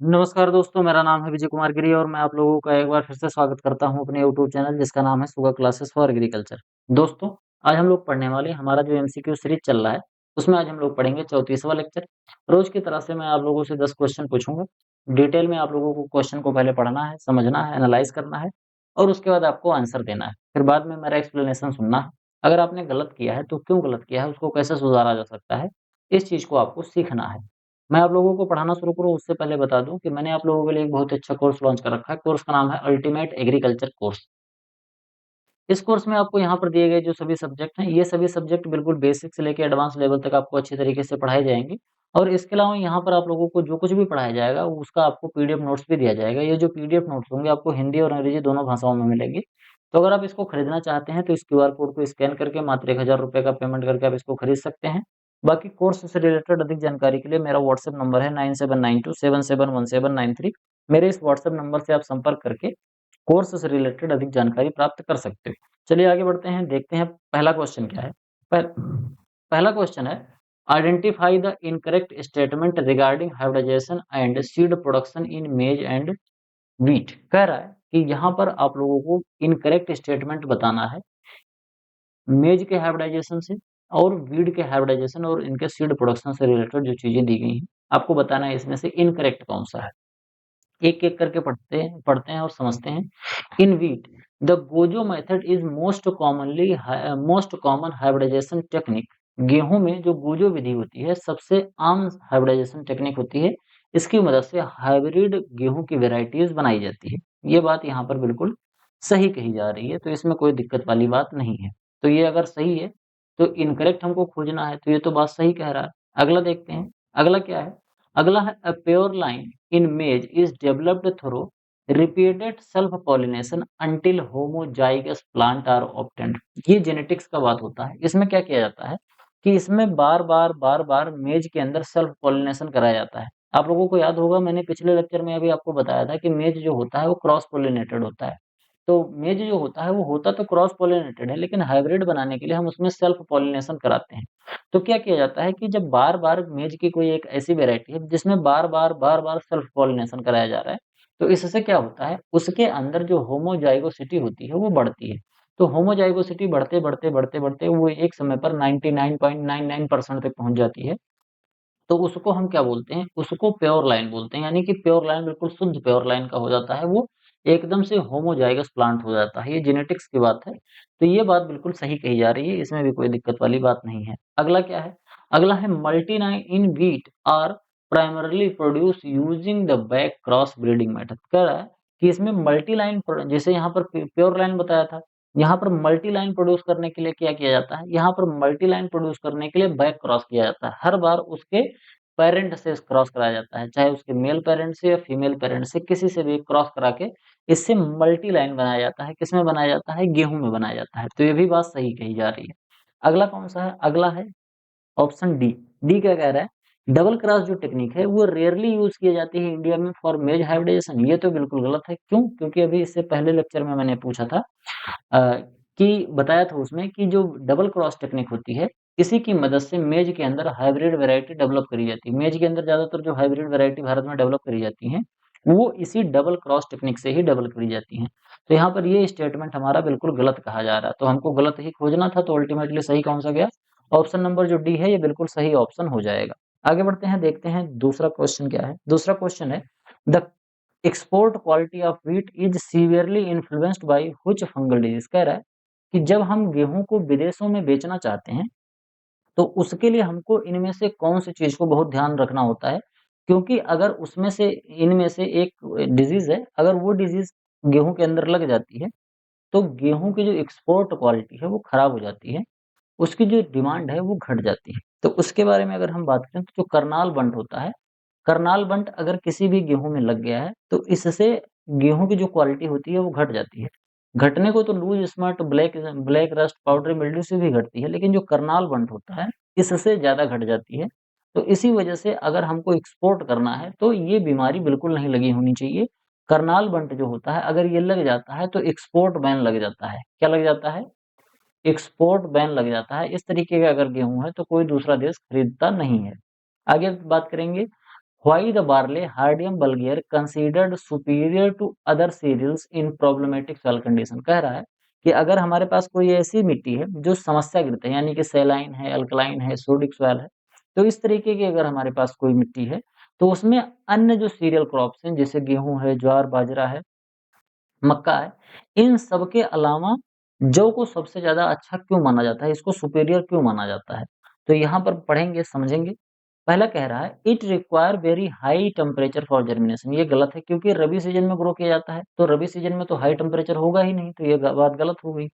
नमस्कार दोस्तों, मेरा नाम है विजय कुमार गिरी और मैं आप लोगों का एक बार फिर से स्वागत करता हूं अपने यूट्यूब चैनल जिसका नाम है सुगा क्लासेस फॉर एग्रीकल्चर। दोस्तों, आज हम लोग पढ़ने वाले हमारा जो एमसीक्यू सीरीज चल रहा है, उसमें आज हम लोग पढ़ेंगे 34वां लेक्चर। रोज की तरह से मैं आप लोगों से 10 क्वेश्चन पूछूंगा। डिटेल में आप लोगों को क्वेश्चन को पहले पढ़ना है, समझना है, एनालाइज करना है और उसके बाद आपको आंसर देना है। फिर बाद में मेरा एक्सप्लेनेशन सुनना है। अगर आपने गलत किया है तो क्यों गलत किया है, उसको कैसे सुधारा जा सकता है, इस चीज को आपको सीखना है। मैं आप लोगों को पढ़ाना शुरू करूँ उससे पहले बता दूँ कि मैंने आप लोगों के लिए एक बहुत अच्छा कोर्स लॉन्च कर रखा है। कोर्स का नाम है अल्टीमेट एग्रीकल्चर कोर्स। इस कोर्स में आपको यहाँ पर दिए गए जो सभी सब्जेक्ट हैं, ये सभी सब्जेक्ट बिल्कुल बेसिक से लेके एडवांस लेवल तक आपको अच्छे तरीके से पढ़ाए जाएँगे। और इसके अलावा यहाँ पर आप लोगों को जो कुछ भी पढ़ाया जाएगा, उसका आपको पीडीएफ नोट्स भी दिया जाएगा। ये जो पीडीएफ नोट्स होंगे आपको हिंदी और अंग्रेजी दोनों भाषाओं में मिलेंगे। तो अगर आप इसको खरीदना चाहते हैं तो इस क्यूआर कोड को स्कैन करके मात्र ₹1000 का पेमेंट करके आप इसको खरीद सकते हैं। बाकी कोर्स से रिलेटेड अधिक जानकारी के लिए मेरा व्हाट्सएप नंबर है 9792771793। मेरे इस व्हाट्सएप नंबर से आप संपर्क करके कोर्स से रिलेटेड अधिक जानकारी प्राप्त कर सकते हो। चलिए आगे बढ़ते हैं, देखते हैं पहला क्वेश्चन क्या है। पह, पहला क्वेश्चन है, identify the incorrect statement regarding hybridization and seed production in मेज एंड व्हीट। कह रहा है कि यहाँ पर आप लोगों को इनकरेक्ट स्टेटमेंट बताना है मेज के हाइब्रिडाइजेशन से और वीड के हाइब्रिडाइजेशन और इनके सीड प्रोडक्शन से रिलेटेड जो चीजें दी गई हैं, आपको बताना है इसमें से इनकरेक्ट कौन सा है। एक-एक करके पढ़ते हैं और समझते हैं। इन wheat, the Gojo method is most common hybridization technique। गेहूं में जो गोजो विधि होती है सबसे आम हाइब्रिडाइजेशन टेक्निक होती है। इसकी मदद से हाइब्रिड गेहूं की वेराइटीज बनाई जाती है। ये बात यहाँ पर बिल्कुल सही कही जा रही है, तो इसमें कोई दिक्कत वाली बात नहीं है। तो ये अगर सही है तो इनकरेक्ट हमको खोजना है, तो ये तो बात सही कह रहा है। अगला देखते हैं, अगला क्या है। अगला है a pure line in maize is developed through repeated self-pollination until homozygous plant are obtained। ये जेनेटिक्स का बात होता है। इसमें क्या किया जाता है कि इसमें बार बार मेज के अंदर सेल्फ पॉलिनेशन कराया जाता है। आप लोगों को याद होगा, मैंने पिछले लेक्चर में अभी आपको बताया था कि मेज जो होता है वो क्रॉस पॉलिनेटेड होता है। तो मेज जो होता है वो होता तो क्रॉस पॉलिनेटेड है, लेकिन हाइब्रिड बनाने के लिए हम उसमें सेल्फ पॉलिनेशन कराते हैं। तो क्या किया जाता है कि जब बार-बार मेज की कोई एक ऐसी वैरायटी है जिसमें बार-बार सेल्फ पॉलिनेशन कराया जा रहा है, तो इससे क्या होता है, उसके अंदर जो होमोजाइगोसिटी होती है वो बढ़ती है। तो होमोजाइगोसिटी बढ़ते वो एक समय पर 99.99% तक पहुँच जाती है। तो उसको हम क्या बोलते हैं, उसको प्योर लाइन बोलते हैं। यानी कि प्योर लाइन बिल्कुल शुद्ध प्योर लाइन का हो जाता है, वो एकदम से होमोजाइगस प्लांट हो जाता है। ये जेनेटिक्स की बात है। तो ये बात बिल्कुल सही कही जा रही है, इसमें भी कोई दिक्कत वाली बात नहीं है। अगला क्या है, अगला है multiline in wheat are primarily produce using the back cross breeding method. कह रहा है कि इसमें मल्टी लाइन, जैसे यहाँ पर प्योर लाइन बताया था, यहाँ पर मल्टी लाइन प्रोड्यूस करने के लिए क्या किया जाता है, यहाँ पर मल्टी लाइन प्रोड्यूस करने के लिए बैक क्रॉस किया जाता है। हर बार उसके पेरेंट से क्रॉस कराया जाता है, चाहे उसके मेल पेरेंट से या फीमेल पेरेंट से, किसी से भी क्रॉस करा के इससे मल्टी लाइन बनाया जाता है। किसमें बनाया जाता है, गेहूं में बनाया जाता है। तो ये भी बात सही कही जा रही है। अगला कौन सा है, अगला है ऑप्शन डी। डी क्या कह रहा है, डबल क्रॉस जो टेक्निक है वो रेयरली यूज की जाती है इंडिया में फॉर मेज हाइब्रिडाइजेशन। ये तो बिल्कुल गलत है। क्यों, क्योंकि अभी इससे पहले लेक्चर में मैंने पूछा था कि बताया था उसमें कि जो डबल क्रॉस टेक्निक होती है, इसी की मदद से मेज के अंदर हाइब्रिड वैरायटी डेवलप करी जाती है। मेज के अंदर ज्यादातर जो हाइब्रिड वैरायटी भारत में डेवलप करी जाती हैं, वो इसी डबल क्रॉस टेक्निक से ही डेवलप करी जाती हैं। तो यहाँ पर ये स्टेटमेंट हमारा बिल्कुल गलत कहा जा रहा है, तो हमको गलत ही खोजना था। तो अल्टीमेटली सही कौन सा गया, ऑप्शन नंबर जो डी है ये बिल्कुल सही ऑप्शन हो जाएगा। आगे बढ़ते हैं, देखते हैं दूसरा क्वेश्चन क्या है। दूसरा क्वेश्चन है, the export quality of wheat is severely influenced by which fungal disease. कह रहा है कि जब हम गेहूं को विदेशों में बेचना चाहते हैं तो उसके लिए हमको इनमें से कौन सी चीज को बहुत ध्यान रखना होता है। क्योंकि अगर उसमें से इनमें से एक डिजीज है, अगर वो डिजीज गेहूं के अंदर लग जाती है तो गेहूं की जो एक्सपोर्ट क्वालिटी है वो खराब हो जाती है, उसकी जो डिमांड है वो घट जाती है। तो उसके बारे में अगर हम बात करें तो जो करनाल बंट होता है, करनाल बंट अगर किसी भी गेहूं में लग गया है तो इससे गेहूं की जो क्वालिटी होती है वो घट जाती है। घटने को तो loose smut black black rust powdery mildew से भी घटती है, लेकिन जो करनाल बंट होता है इससे ज्यादा घट जाती है। तो इसी वजह से अगर हमको एक्सपोर्ट करना है तो ये बीमारी बिल्कुल नहीं लगी होनी चाहिए। करनाल बंट जो होता है अगर ये लग जाता है तो एक्सपोर्ट बैन लग जाता है। क्या लग जाता है, एक्सपोर्ट बैन लग जाता है। इस तरीके का अगर गेहूं है तो कोई दूसरा देश खरीदता नहीं है। आगे बात करेंगे, why the barley hordeum vulgare considered superior to other cereals in problematic soil condition. कह रहा है कि अगर हमारे पास कोई ऐसी मिट्टी है जो समस्याग्रस्त है, यानी कि सैलाइन है, अल्कलाइन है, सोडिक सॉइल है, तो इस तरीके की अगर हमारे पास कोई मिट्टी है, तो उसमें अन्य जो सीरियल क्रॉप्स हैं, जैसे गेहूँ है, ज्वार, बाजरा है, मक्का है, इन सब के अलावा जौ को सबसे ज़्यादा अच्छा क्यों माना जाता है, इसको सुपीरियर क्यों माना जाता है? तो यहाँ पर पढ़ेंगे, समझेंगे। पहला कह रहा है it require very high temperature for germination. ये गलत है, क्योंकि रबी सीजन में ग्रो किया जाता है, तो रबी सीजन में तो हाई टेम्परेचर होगा ही नहीं, तो ये बात गलत हो गई।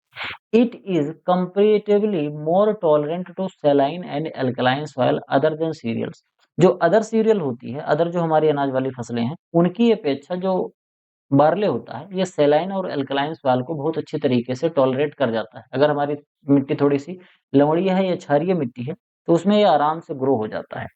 It is comparatively more tolerant to saline and alkaline soil other than cereals. जो अदर सीरियल होती है, अदर जो हमारी अनाज वाली फसलें हैं, उनकी अपेक्षा जो बार्ले होता है, ये सैलाइन और अल्कलाइन सॉइल को बहुत अच्छे तरीके से टॉलरेट कर जाता है। अगर हमारी मिट्टी थोड़ी-सी लवणीय है या क्षारीय मिट्टी है, तो उसमें ये आराम से ग्रो हो जाता है।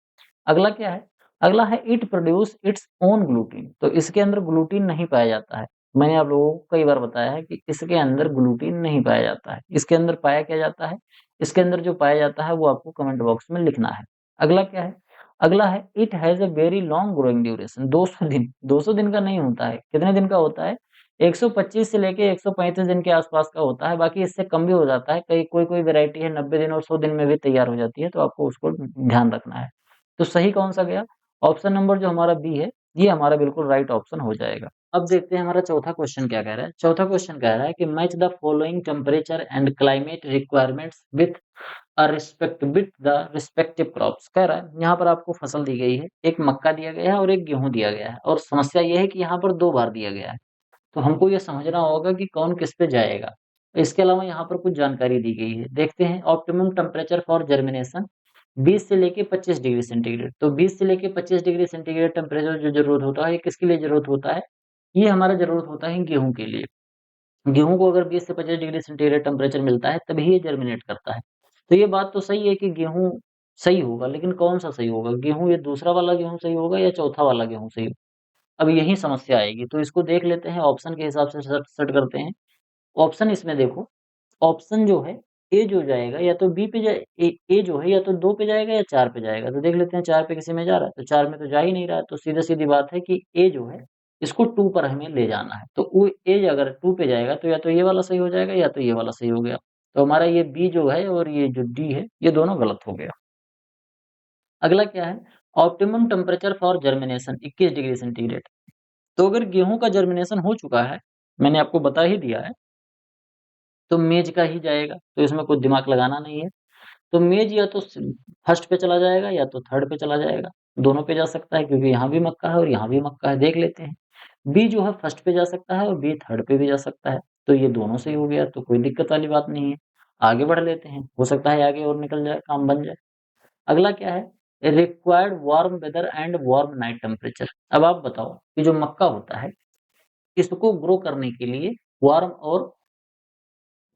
अगला क्या है? अगला है it produce its own gluten. तो इसके अंदर ग्लूटीन नहीं पाया जाता है। मैंने आप लोगों को कई बार बताया है कि इसके अंदर ग्लूटीन नहीं पाया जाता है। इसके अंदर पाया क्या जाता है? इसके अंदर जो पाया जाता है वो आपको कमेंट बॉक्स में लिखना है। अगला क्या है? अगला है it has a very long growing duration. 200 दिन, 200 दिन का नहीं होता है। कितने दिन का होता है? 125 से लेके 135 दिन के आसपास का होता है। बाकी इससे कम भी हो जाता है। कई कोई-कोई वैरायटी है 90 दिन और 100 दिन में भी तैयार हो जाती है, तो आपको उसको ध्यान रखना है। तो सही कौन-सा गया? ऑप्शन नंबर जो हमारा बी है, ये हमारा बिल्कुल राइट ऑप्शन हो जाएगा। अब देखते हैं हमारा चौथा क्वेश्चन क्या कह रहा है। चौथा क्वेश्चन कह रहा है कि match the following temperature and climate requirements with the respective crops. कह रहा है यहाँ पर आपको फसल दी गई है, एक मक्का दिया गया है और एक गेहूँ दिया गया है, और समस्या ये है कि यहाँ पर 2 बार दिया गया है। तो हमको ये समझना होगा कि कौन किस पे जाएगा। इसके अलावा यहाँ पर कुछ जानकारी दी गई है। देखते हैं ऑप्टिमम टेम्परेचर फॉर जर्मिनेशन 20 से लेके 25 डिग्री सेंटीग्रेड। तो 20 से लेके 25 डिग्री सेंटीग्रेड टेम्परेचर जो ज़रूरत होता है, ये किसके लिए ज़रूरत होता है? ये हमारा ज़रूरत होता है गेहूँ के लिए। गेहूँ को अगर 20 से 25 डिग्री सेंटीग्रेड टेम्परेचर मिलता है, तभी ये जर्मिनेट करता है। तो ये बात तो सही है कि गेहूँ सही होगा, लेकिन कौन-सा सही होगा? गेहूँ, ये दूसरा वाला गेहूँ सही होगा या चौथा वाला गेहूँ सही होगा? अब यही समस्या आएगी, तो इसको देख लेते हैं, ऑप्शन के हिसाब से सेट करते हैं। ऑप्शन इसमें देखो, ऑप्शन जो है ए जो जाएगा या तो बी पे जाए, ए जो है या तो 2 पे जाएगा या 4 पे जाएगा। तो देख लेते हैं 4 पे किसी में जा रहा है, तो 4 में तो जा ही नहीं रहा है, तो सीधी-सीधी बात है कि ए जो है इसको 2 पर हमें ले जाना है। तो वो ए अगर 2 पे जाएगा तो या तो ये वाला सही हो जाएगा या तो ये वाला सही हो गया। तो हमारा ये बी जो है और ये जो डी है, ये दोनों गलत हो गया। अगला क्या है? Optimum temperature for germination 21 degree centigrade. तो अगर गेहूँ का जर्मिनेशन हो चुका है, मैंने आपको बता ही दिया है, तो मेज का ही जाएगा, तो इसमें कुछ दिमाग लगाना नहीं है। तो मेज या तो फर्स्ट पे चला जाएगा या तो थर्ड पे चला जाएगा, दोनों पे जा सकता है, क्योंकि यहाँ भी मक्का है और यहाँ भी मक्का है। देख लेते हैं, बी जो है फर्स्ट पे जा सकता है और बी थर्ड पे भी जा सकता है, तो ये दोनों सही हो गया, तो कोई दिक्कत वाली बात नहीं है। आगे बढ़ लेते हैं, हो सकता है आगे और निकल जाए, काम बन जाए। अगला क्या है? Required warm weather and warm night temperature. अब आप बताओ कि जो मक्का होता है, इसको ग्रो करने के लिए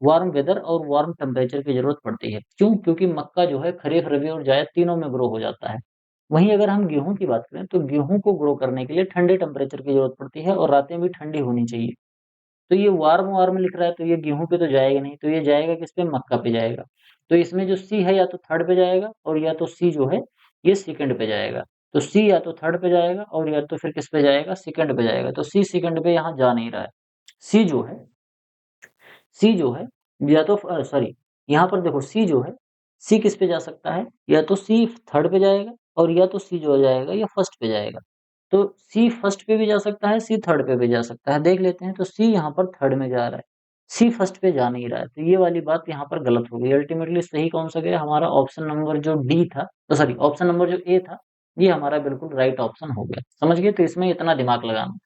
वार्म वेदर और वार्म टेम्परेचर की ज़रूरत पड़ती है। क्यों? क्योंकि मक्का जो है खरीफ, रबी और जायद तीनों में ग्रो हो जाता है। वहीं अगर हम गेहूँ की बात करें, तो गेहूँ को ग्रो करने के लिए ठंडे टेम्परेचर की ज़रूरत पड़ती है और रातें भी ठंडी होनी चाहिए। तो ये वार्म-वार्म लिख रहा है, तो ये गेहूँ पे तो जाएगा नहीं, तो ये जाएगा किस पे? मक्का पे जाएगा। तो इसमें जो सी है या तो थर्ड पे जाएगा और या तो सी जो है ये सेकंड पे जाएगा। तो सी या तो थर्ड पे जाएगा और या तो फिर किस पे जाएगा? सेकंड पे जाएगा। तो सी सेकंड पे यहाँ जा नहीं रहा है। सी जो है सी जो है या तो सॉरी, यहाँ पर देखो सी जो है, सी किस पे जा सकता है? या तो सी थर्ड पे जाएगा और या तो सी जो हो जाएगा ये फर्स्ट पे जाएगा। तो सी फर्स्ट पे भी जा सकता है, सी थर्ड पे भी जा सकता है। देख लेते हैं, तो सी यहाँ पर थर्ड में जा रहा है, सी फर्स्ट पे जा नहीं रहा है। तो ये वाली बात यहाँ पर गलत हो गई। अल्टीमेटली सही कौन-सा गया? हमारा ऑप्शन नंबर जो डी था, सॉरी ऑप्शन नंबर जो ए था, ये हमारा बिल्कुल राइट ऑप्शन हो गया। समझ गए? तो इसमें इतना दिमाग लगाना।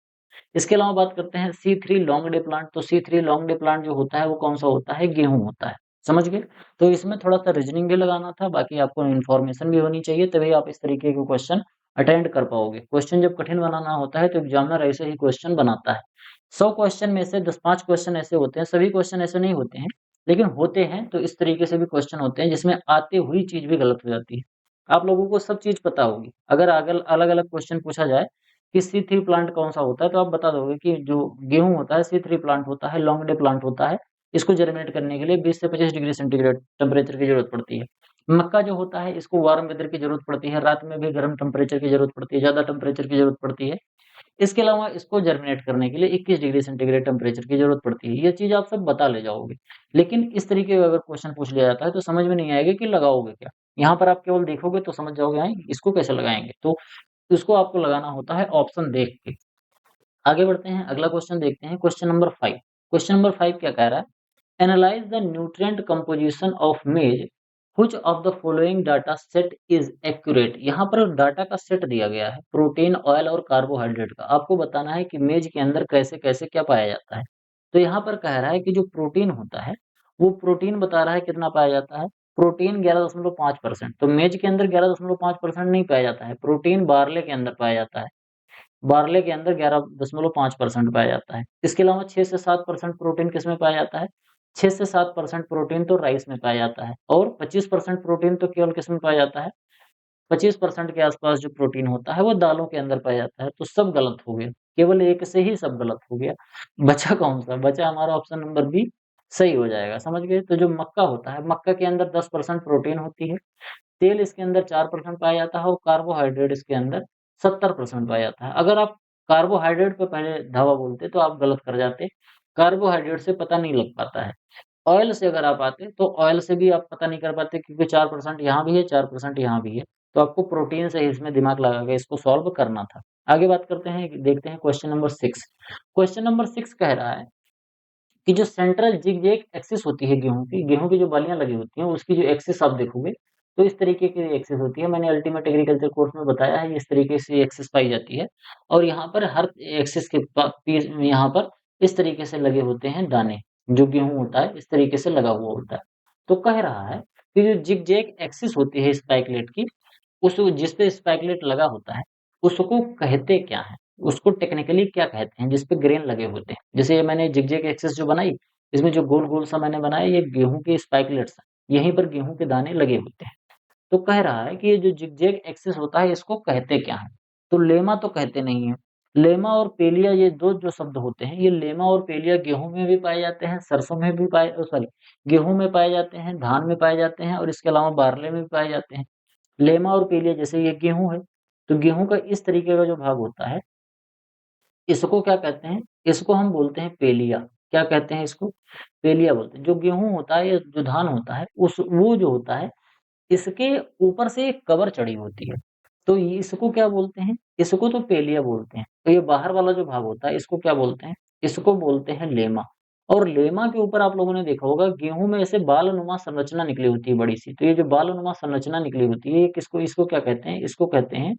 इसके अलावा बात करते हैं C3 लॉन्ग डे प्लांट। तो C3 लॉन्ग डे प्लांट जो होता है वो कौन-सा होता है? गेहूँ होता है। समझ गए? तो इसमें थोड़ा-सा रीज़निंग भी लगाना था, बाकी आपको इन्फॉर्मेशन भी होनी चाहिए, तभी आप इस तरीके के क्वेश्चन अटेम्प्ट कर पाओगे। क्वेश्चन जब कठिन बनाना होता है तो एग्जामिनर ऐसे ही क्वेश्चन बनाता है। 100 क्वेश्चन में से 10-5 क्वेश्चन ऐसे होते हैं, सभी क्वेश्चन ऐसे नहीं होते हैं, लेकिन होते हैं तो इस तरीके से भी क्वेश्चन होते हैं जिसमें आते हुई चीज़ भी गलत हो जाती है। आप लोगों को सब चीज़ पता होगी। अगर अलग-अलग क्वेश्चन पूछा जाए कि सी3 प्लांट कौन-सा होता है, तो आप बता दोगे कि जो गेहूँ होता है सी3 प्लांट होता है, लॉन्ग डे प्लांट होता है। इसको जर्मिनेट करने के लिए 20 से 25 डिग्री सेंटीग्रेड टेम्परेचर की ज़रूरत पड़ती है। मक्का जो होता है इसको वार्म वेदर की जरूरत पड़ती है, रात में भी गर्म टेम्परेचर की जरूरत पड़ती है, ज्यादा टेम्परेचर की जरूरत पड़ती है। इसके अलावा इसको जर्मिनेट करने के लिए 21 डिग्री सेंटीग्रेड टेम्परेचर की जरूरत पड़ती है। ये चीज आप सब बता ले जाओगे, लेकिन इस तरीके का अगर क्वेश्चन पूछ लिया जाता है तो समझ में नहीं आएगा कि लगाओगे क्या। यहाँ पर आप केवल देखोगे तो समझ जाओगे, हाँ इसको कैसे लगाएंगे, तो इसको आपको लगाना होता है ऑप्शन देख के। आगे बढ़ते हैं, अगला क्वेश्चन देखते हैं, क्वेश्चन नंबर 5। क्वेश्चन नंबर 5 क्या कह रहा है? Analyse the nutrient composition of मेज, which of the following data set is accurate. यहाँ पर डाटा का सेट दिया गया है, प्रोटीन, ऑयल और कार्बोहाइड्रेट का। आपको बताना है कि मेज के अंदर कैसे कैसे क्या पाया जाता है। तो यहाँ पर कह रहा है कि जो प्रोटीन होता है, वो प्रोटीन बता रहा है कितना पाया जाता है। प्रोटीन 11.5%, तो मेज के अंदर 11.5% नहीं पाया जाता है, प्रोटीन बार्ले के अंदर पाया जाता है। बार्ले के अंदर 11.5% पाया जाता है। इसके अलावा 6 से 7% प्रोटीन किसमें पाया जाता है? 6 से 7% प्रोटीन तो राइस में पाया जाता है, और 25% प्रोटीन तो केवल किसमें पाया जाता है? 25% के आसपास जो प्रोटीन होता है वो दालों के अंदर पाया जाता है। तो सब गलत हो गया, केवल एक से ही सब गलत हो गया। बचा कौन सा? बचा हमारा ऑप्शन नंबर बी सही हो जाएगा। समझ गए? तो जो मक्का होता है, मक्का के अंदर 10% प्रोटीन होती है, तेल इसके अंदर 4% पाया जाता है, और कार्बोहाइड्रेट इसके अंदर 70% पाया जाता है। अगर आप कार्बोहाइड्रेट पे पहले धावा बोलते तो आप गलत कर जाते। कार्बोहाइड्रेट से पता नहीं लग पाता है। ऑयल से अगर आप आते तो ऑयल से भी आप पता नहीं कर पाते, क्योंकि 4% यहाँ भी है, 4% यहाँ भी है। तो आपको प्रोटीन से ही इसमें दिमाग लगा के इसको सॉल्व करना था। आगे बात करते हैं, देखते हैं क्वेश्चन नंबर 6। क्वेश्चन नंबर 6 कह रहा है कि जो सेंट्रल जिगजैग एक्सिस होती है गेहूं की जो बालियां लगी होती हैं, उसकी जो एक्सिस आप देखोगे तो इस तरीके की एक्सिस होती है। मैंने अल्टीमेट एग्रीकल्चर कोर्स में बताया है, इस तरीके से एक्सिस पाई जाती है। और यहाँ पर हर एक्सिस के पीस यहाँ पर इस तरीके से लगे होते हैं दाने। जो गेहूं होता है इस तरीके से लगा हुआ होता है। तो कह रहा है कि जो जिगजैग एक्सिस होती है स्पाइकलेट की, उस जिस पे स्पाइकलेट लगा होता है, उसको कहते क्या है? उसको टेक्निकली क्या कहते हैं जिस पे ग्रेन लगे होते हैं? जैसे ये मैंने जिगजैग एक्सिस जो बनाई, इसमें जो गोल गोल सा मैंने बनाया, ये गेहूं के स्पाइकलेट्स हैं, यहीं पर गेहूं के दाने लगे होते हैं। तो कह रहा है कि ये जो जिगजैग एक्सिस होता है इसको कहते क्या है? तो लेमा तो कहते नहीं है। लेमा और पेलिया, ये दो जो शब्द होते हैं, ये लेमा और पेलिया गेहूं में भी पाए जाते हैं, सरसों में भी पाए, सॉरी, गेहूं में पाए जाते हैं, धान में पाए जाते हैं, और इसके अलावा बारले में भी पाए जाते हैं। लेमा और पीलिया, जैसे ये गेहूं है, तो गेहूं का इस तरीके का जो भाग होता है, इसको क्या कहते हैं? इसको हम बोलते हैं पेलिया। क्या कहते हैं इसको? पेलिया बोलते हैं। जो गेहूं होता है या जो धान होता है, उस वो जो होता है, इसके ऊपर से एक कवर चढ़ी होती है, तो इसको क्या बोलते हैं? इसको तो पेलिया बोलते हैं। तो ये बाहर वाला जो भाग होता है इसको क्या बोलते हैं? इसको बोलते हैं लेमा। और लेमा के ऊपर आप लोगों ने देखा होगा, गेहूं में ऐसे बालनुमा संरचना निकली होती है बड़ी सी। तो ये जो बालनुमा संरचना निकली होती है, ये किसको, इसको क्या कहते हैं? इसको कहते हैं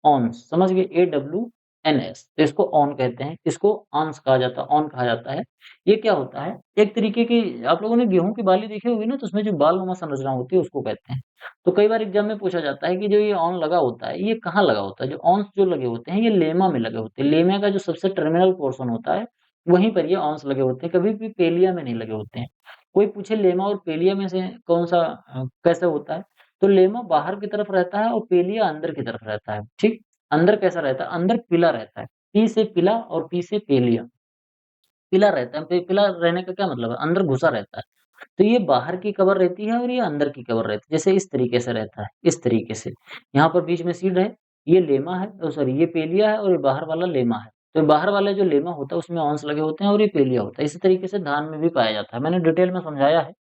ऑन्स। समझ गए? AWNS, तो इसको ऑन कहते हैं, इसको ऑन्स कहा जाता है, ऑन कहा जाता है। ये क्या होता है? एक तरीके की, आप लोगों ने गेहूं की बाली देखी होगी ना, तो उसमें जो बालनुमा संरचना होती है उसको कहते हैं। तो कई बार एग्जाम में पूछा जाता है कि जो ये ऑन लगा होता है, ये कहाँ लगा होता है? जो ऑन्स जो लगे होते हैं, ये लेमा में लगे होते हैं। लेमा का जो सबसे टर्मिनल पोर्शन होता है, वहीं पर ये ऑन्स लगे होते हैं, कभी भी पेलिया में नहीं लगे होते हैं। कोई पूछे लेमा और पेलिया में से कौन सा कैसे होता है, तो लेमा बाहर की तरफ रहता है और पेलिया अंदर की तरफ रहता है। ठीक, अंदर कैसा रहता है? अंदर पीला रहता है। पी से पीला और पी से पेलिया, पीला रहता है। पीला रहने का क्या मतलब है? अंदर घुसा रहता है। तो ये बाहर की कवर रहती है और ये अंदर की कवर रहती है, जैसे इस तरीके से रहता है, इस तरीके से। यहाँ पर बीच में सीड है, ये लेमा है, सॉरी ये पेलिया है, और ये बाहर वाला लेमा है। तो बाहर वाला जो लेमा होता है उसमें ऑन्स लगे होते हैं, और ये पेलिया होता है। इसी तरीके से धान में भी पाया जाता है, मैंने डिटेल में समझाया है।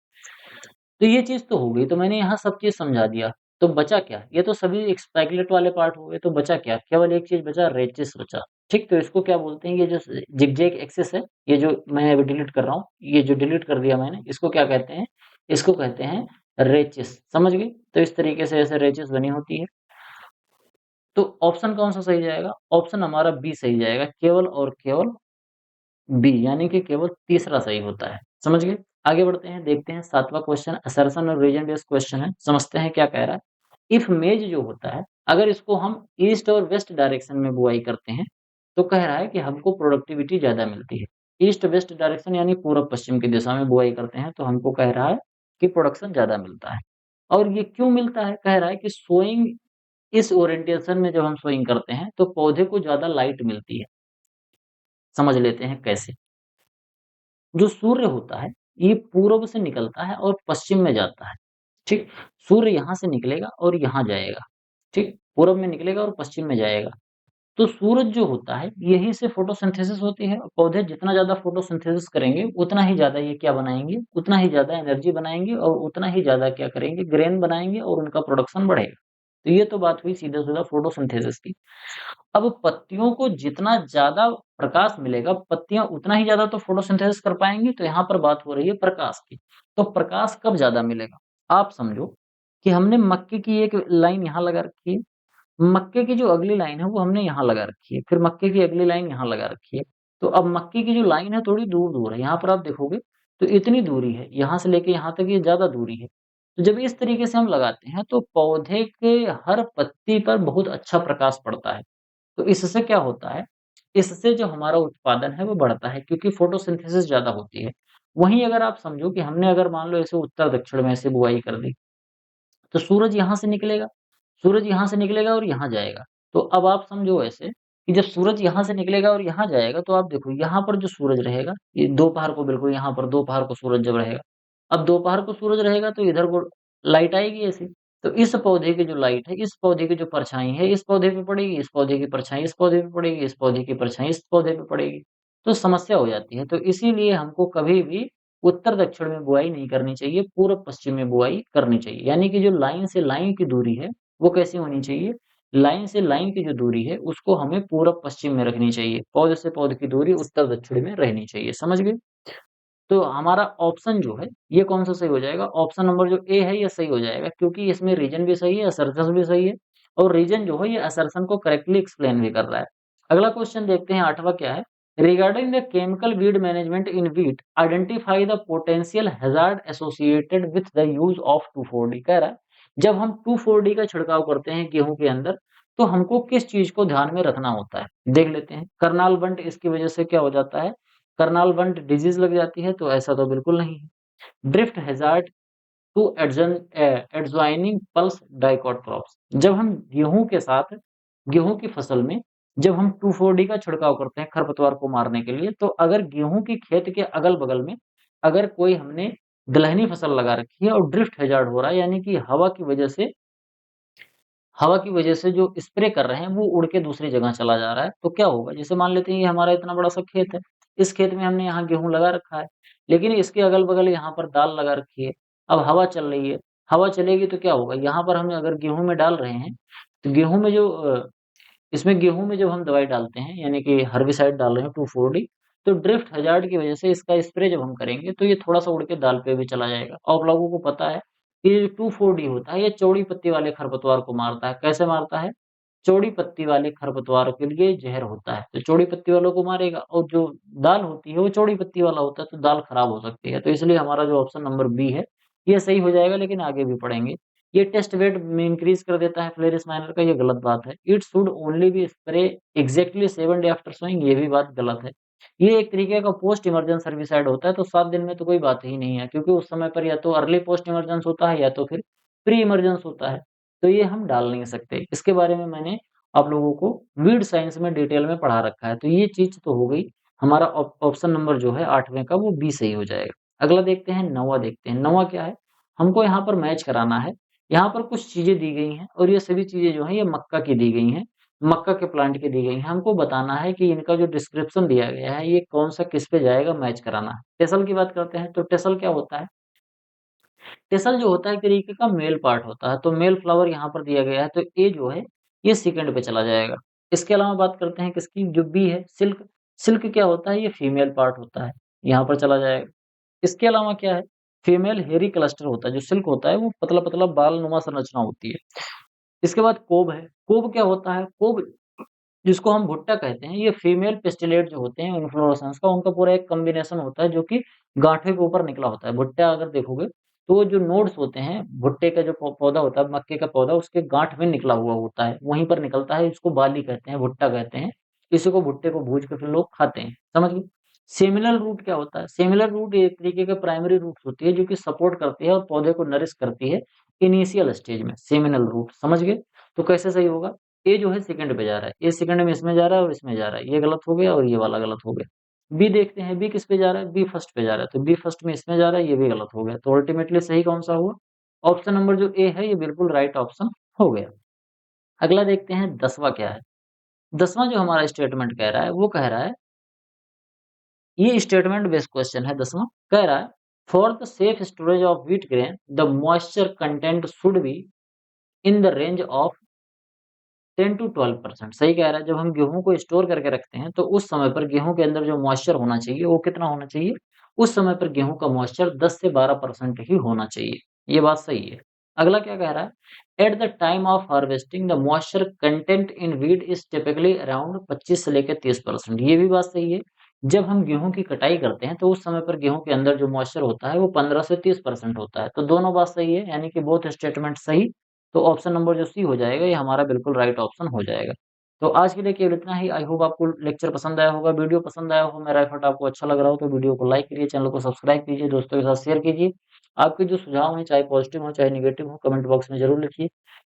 तो ये चीज़ तो हो गई, तो मैंने यहाँ सब चीज़ समझा दिया। तो बचा क्या? ये तो सभी एक्सपेक्युलेट वाले पार्ट हो गए, तो बचा क्या? केवल एक चीज़ बचा, रेचिस बचा। ठीक, तो इसको क्या बोलते हैं? ये जो ज़िगज़ैग एक्सिस है, ये जो मैं अभी डिलीट कर रहा हूँ, ये जो डिलीट कर दिया मैंने, इसको क्या कहते हैं? इसको कहते हैं रेचिस। समझ गए? तो इस तरीके से ऐसे रेचिस बनी होती है। तो ऑप्शन कौन-सा सही जाएगा? ऑप्शन हमारा बी सही जाएगा, केवल और केवल बी, यानी कि केवल तीसरा सही होता है। समझ गए? आगे बढ़ते हैं, देखते हैं 7वां क्वेश्चन, असर्शन और रीजन बेस्ड क्वेश्चन है। समझते हैं क्या कह रहा है। इफ मेज जो होता है, अगर इसको हम ईस्ट और वेस्ट डायरेक्शन में बुआई करते हैं, तो कह रहा है कि हमको प्रोडक्टिविटी ज्यादा मिलती है। ईस्ट वेस्ट डायरेक्शन यानी पूर्व पश्चिम की दिशा में बुआई करते हैं तो हमको कह रहा है कि प्रोडक्शन ज्यादा मिलता है। और ये क्यों मिलता है? कह रहा है कि सोइंग, इस ओरिएंटेशन में जब हम सोइंग करते हैं तो पौधे को ज्यादा लाइट मिलती है। समझ लेते हैं कैसे। जो सूर्य होता है, ये पूर्व से निकलता है और पश्चिम में जाता है। ठीक? सूर्य यहाँ से निकलेगा और यहाँ जाएगा, ठीक? पूरब में निकलेगा और पश्चिम में जाएगा। तो सूरज जो होता है, यहीं से फोटोसिंथेसिस होती है। पौधे जितना ज़्यादा फोटोसिंथेसिस करेंगे, उतना ही ज़्यादा ये क्या बनाएँगे, उतना ही ज़्यादा एनर्जी बनाएँगे और उतना ही ज़्यादा क्या करेंगे, ग्रेन बनाएँगे और उनका प्रोडक्शन बढ़ेगा। तो ये तो बात हुई सीधा-सीधा फोटोसिंथेसिस की। अब पत्तियों को जितना ज़्यादा प्रकाश मिलेगा, पत्तियाँ उतना ही ज़्यादा तो फोटोसिंथेसिस कर पाएँगी, तो यहाँ पर बात हो रही है प्रकाश की। तो प्रकाश कब ज़्यादा मिलेगा? आप समझो कि हमने मक्के की एक लाइन यहाँ लगा रखी है, मक्के की जो अगली लाइन है वो हमने यहाँ लगा रखी है, फिर मक्के की अगली लाइन यहाँ लगा रखी है। तो अब मक्के की जो लाइन है थोड़ी दूर-दूर है, यहाँ पर आप देखोगे तो इतनी दूरी है, यहाँ से लेके यहाँ तक ये ज़्यादा दूरी है। तो जब इस तरीके से हम लगाते हैं तो पौधे के हर पत्ती पर बहुत अच्छा प्रकाश पड़ता है। तो इससे क्या होता है, इससे जो हमारा उत्पादन है वो बढ़ता है क्योंकि फोटोसिंथेसिस ज़्यादा होती है। वहीं अगर आप समझो कि हमने अगर मान लो ऐसे उत्तर-दक्षिण में ऐसे बुवाई कर दी, तो सूरज यहाँ से निकलेगा, सूरज यहाँ से निकलेगा और यहाँ जाएगा। तो अब आप समझो ऐसे कि जब सूरज यहाँ से निकलेगा और यहाँ जाएगा तो आप देखो यहाँ पर जो सूरज रहेगा, ये दोपहर को बिल्कुल यहाँ पर दोपहर को सूरज जब रहेगा। अब दोपहर को सूरज रहेगा तो इधर को लाइट आएगी ऐसे। तो इस पौधे की जो लाइट है, इस पौधे की जो परछाई है, इस पौधे पे पड़ेगी, इस पौधे की परछाई इस पौधे पे पड़ेगी, इस पौधे की परछाई इस पौधे पे पड़ेगी। तो समस्या हो जाती है। तो इसीलिए हमको कभी भी उत्तर-दक्षिण में बुआई नहीं करनी चाहिए, पूरब-पश्चिम में बुआई करनी चाहिए। यानी कि जो लाइन से लाइन की दूरी है, वो कैसी होनी चाहिए? लाइन से लाइन की जो दूरी है, उसको हमें पूरब-पश्चिम में रखनी चाहिए। पौधे से पौधे की दूरी उत्तर-दक्षिण में रहनी चाहिए। समझ गए? तो हमारा ऑप्शन जो है, ये कौन-सा सही हो जाएगा? ऑप्शन नंबर जो ए है, ये सही हो जाएगा क्योंकि इसमें रीज़न भी सही है, असर्शन भी सही है और रीज़न जो है, ये असर्शन को करेक्टली एक्सप्लेन भी कर रहा है। अगला क्वेश्चन देखते हैं 8वां क्या है? Regarding the chemical weed management in wheat, identify the potential hazard associated with the use of 2,4-D कह रहा है, जब हम 2,4-D का छिड़काव करते हैं गेहूँ के अंदर, तो हमको किस चीज़ को ध्यान में रखना होता है? देख लेते हैं। करनाल बंट इसकी वजह से क्या हो जाता है? करनाल बंट डिजीज़ लग जाती है, तो ऐसा तो बिल्कुल नहीं है। Drift hazard to adjoining pulse dicot crops, जब हम गेहूँ की फसल में जब हम 2,4-D का छिड़काव करते हैं खरपतवार को मारने के लिए, तो अगर गेहूँ के खेत के अगल-बगल में अगर कोई हमने दलहनी फसल लगा रखी है और ड्रिफ्ट हैज़ार्ड हो रहा है, यानी कि हवा की वजह से जो स्प्रे कर रहे हैं वो उड़ के दूसरी जगह चला जा रहा है, तो क्या होगा? जैसे मान लेते हैं ये हमारा इतना बड़ा-सा खेत है, इस खेत में हमने यहाँ गेहूँ लगा रखा है, लेकिन इसके अगल-बगल यहाँ पर दाल लगा रखी है। अब हवा चल रही है, हवा चलेगी तो क्या होगा? यहाँ पर हम अगर गेहूँ में डाल रहे हैं, तो इसमें गेहूँ में जब हम दवाई डालते हैं, यानी कि हर्बिसाइड डाल रहे हैं 2,4-D, तो ड्रिफ्ट हैज़ार्ड की वजह से इसका स्प्रे जब हम करेंगे, तो ये थोड़ा-सा उड़ के दाल पे भी चला जाएगा। और आप लोगों को पता है कि ये जो 2,4-D होता है, ये चौड़ी पत्ती वाले खरपतवार को मारता है। कैसे मारता है? चौड़ी पत्ती वाले खरपतवार के लिए ज़हर होता है, तो चौड़ी पत्ती वालों को मारेगा और जो दाल होती है, वो चौड़ी पत्ती वाला होता है, तो दाल खराब हो सकती है। तो इसलिए हमारा जो ऑप्शन नंबर बी है, ये सही हो जाएगा, लेकिन आगे भी पढ़ेंगे। ये टेस्ट वेट में इंक्रीज़ कर देता है फ्लेरिस माइनर का, ये गलत बात है। It should only be spray exactly 7 day after sowing, ये भी बात गलत है। ये एक तरीके का पोस्ट इमर्जेंस हेर्बिसाइड होता है, तो 7 दिन में तो कोई बात ही नहीं है, क्योंकि उस समय पर या तो अर्ली पोस्ट इमर्जेंस होता है या तो फिर प्री इमर्जेंस होता है। तो ये हम डाल नहीं सकते। इसके बारे में मैंने आप लोगों को वीड साइंस में डिटेल में पढ़ा रखा है। तो ये चीज़ तो हो गई, हमारा ऑप्शन नंबर जो है 8वें का वो बी सही हो जाएगा। अगला देखते हैं 9वां देखते हैं। 9वां क्या है? हमको यहाँ पर मैच कराना है। यहाँ पर कुछ चीज़ें दी गई हैं और ये सभी चीज़ें जो हैं ये मक्का की दी गई हैं। मक्का के प्लांट की दी गई हैं। हमको बताना है कि इनका जो डिस्क्रिप्शन दिया गया है ये कौन-सा किस पे जाएगा, मैच कराना है। टेसल की बात करते हैं, तो टेसल क्या होता है? टेसल जो होता है एक तरीके का मेल पार्ट होता है, तो मेल फ्लावर यहाँ पर दिया गया है, तो ए जो है ये सेकंड पे चला जाएगा। इसके अलावा बात करते हैं किसकी, जो बी है सिल्क, सिल्क क्या होता है? ये फीमेल पार्ट होता है, यहाँ पर चला जाएगा। इसके अलावा क्या है? फीमेल हेयरी क्लस्टर होता है, जो सिल्क होता है वो पतला-पतला बाल-नुमा संरचना होती है। इसके बाद कोब है, कोब क्या होता है? कोब जिसको हम भुट्टा कहते हैं, ये फीमेल पिस्टिलेट जो होते हैं इन्फ्लोरेसेंस का, उनका पूरा एक कॉम्बिनेशन होता है जो कि गाँठों के ऊपर निकला होता है। भुट्टा अगर देखोगे तो वो जो नोड्स होते हैं, भुट्टे का जो पौधा होता है, मक्के का पौधा उसके गाँठ में निकला हुआ होता है, वहीं पर निकलता है, इसको बाली कहते हैं, भुट्टा कहते हैं। इसी को भुट्टे को भून के फिर लोग खाते हैं, समझ गए? सेमिनल रूट क्या होता है? सेमिनल रूट एक तरीके का प्राइमरी रूट्स होती है जो कि सपोर्ट करती है और पौधे को नरिश करती है इनिशियल स्टेज में, सेमिनल रूट, समझ गए? तो कैसे सही होगा? ए जो है सेकंड पे जा रहा है, ए सेकंड में इसमें जा रहा है और इसमें जा रहा है, ये गलत हो गया और ये वाला गलत हो गया। बी देखते हैं, बी किस पे जा रहा है? बी फर्स्ट पे जा रहा है, तो बी फर्स्ट में इसमें जा रहा है, ये भी गलत हो गया। तो अल्टीमेटली सही कौन-सा हुआ? ऑप्शन नंबर जो ए है ये बिल्कुल राइट ऑप्शन हो गया। अगला देखते हैं 10वां क्या है। 10वां जो हमारा स्टेटमेंट कह रहा है वो कह रहा है, ये स्टेटमेंट बेस्ड क्वेश्चन है 10वां। कह रहा है for the safe storage of wheat grain the moisture content should be in the range of 10 to 12%। सही कह रहा है, जब हम गेहूँ को स्टोर करके रखते हैं तो उस समय पर गेहूँ के अंदर जो मॉइस्चर होना चाहिए वो कितना होना चाहिए? उस समय पर गेहूँ का मॉइस्चर 10 से 12% ही होना चाहिए। ये बात सही है। अगला क्या कह रहा है? At the time of harvesting the moisture content in wheat is typically around 25 से लेकर 30%। ये भी बात सही है। जब हम गेहूँ की कटाई करते हैं तो उस समय पर गेहूँ के अंदर जो मॉइस्चर होता है वो 15 से 30% होता है। तो दोनों बात सही है, यानी कि बोथ स्टेटमेंट सही। तो ऑप्शन नंबर जो सी हो जाएगा ये हमारा बिल्कुल राइट ऑप्शन हो जाएगा। तो आज के लिए केवल इतना ही। आई होप आपको लेक्चर पसंद आया होगा, वीडियो पसंद आया हो, मेरा एफर्ट आपको अच्छा लग रहा हो तो वीडियो को लाइक करिए, चैनल को सब्सक्राइब कीजिए, दोस्तों के साथ शेयर कीजिए। आपके जो सुझाव हैं चाहे पॉजिटिव हो चाहे नेगेटिव हो कमेंट बॉक्स में ज़रूर लिखिए।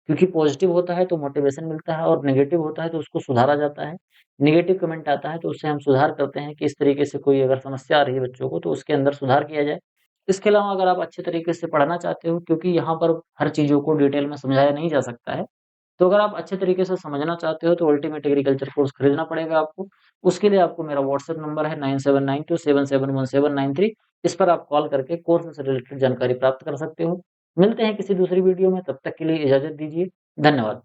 क्योंकि पॉजिटिव होता है तो मोटिवेशन मिलता है और नेगेटिव होता है तो उसको सुधारा जाता है। नेगेटिव कमेंट आता है तो उससे हम सुधार करते हैं कि इस तरीके से कोई अगर समस्या आ रही है बच्चों को तो उसके अंदर सुधार किया जाए। इसके अलावा अगर आप अच्छे तरीके से पढ़ना चाहते हो, क्योंकि यहाँ पर हर चीज़ों को डिटेल में समझाया नहीं जा सकता है, तो अगर आप अच्छे तरीके से समझना चाहते हो तो अल्टीमेट एग्रीकल्चर कोर्स खरीदना पड़ेगा आपको। उसके लिए आपको मेरा व्हाट्सएप नंबर है 9792771793। इस पर आप कॉल करके कोर्स से रिलेटेड जानकारी प्राप्त कर सकते हो। मिलते हैं किसी दूसरी वीडियो में, तब तक के लिए इजाज़त दीजिए। धन्यवाद।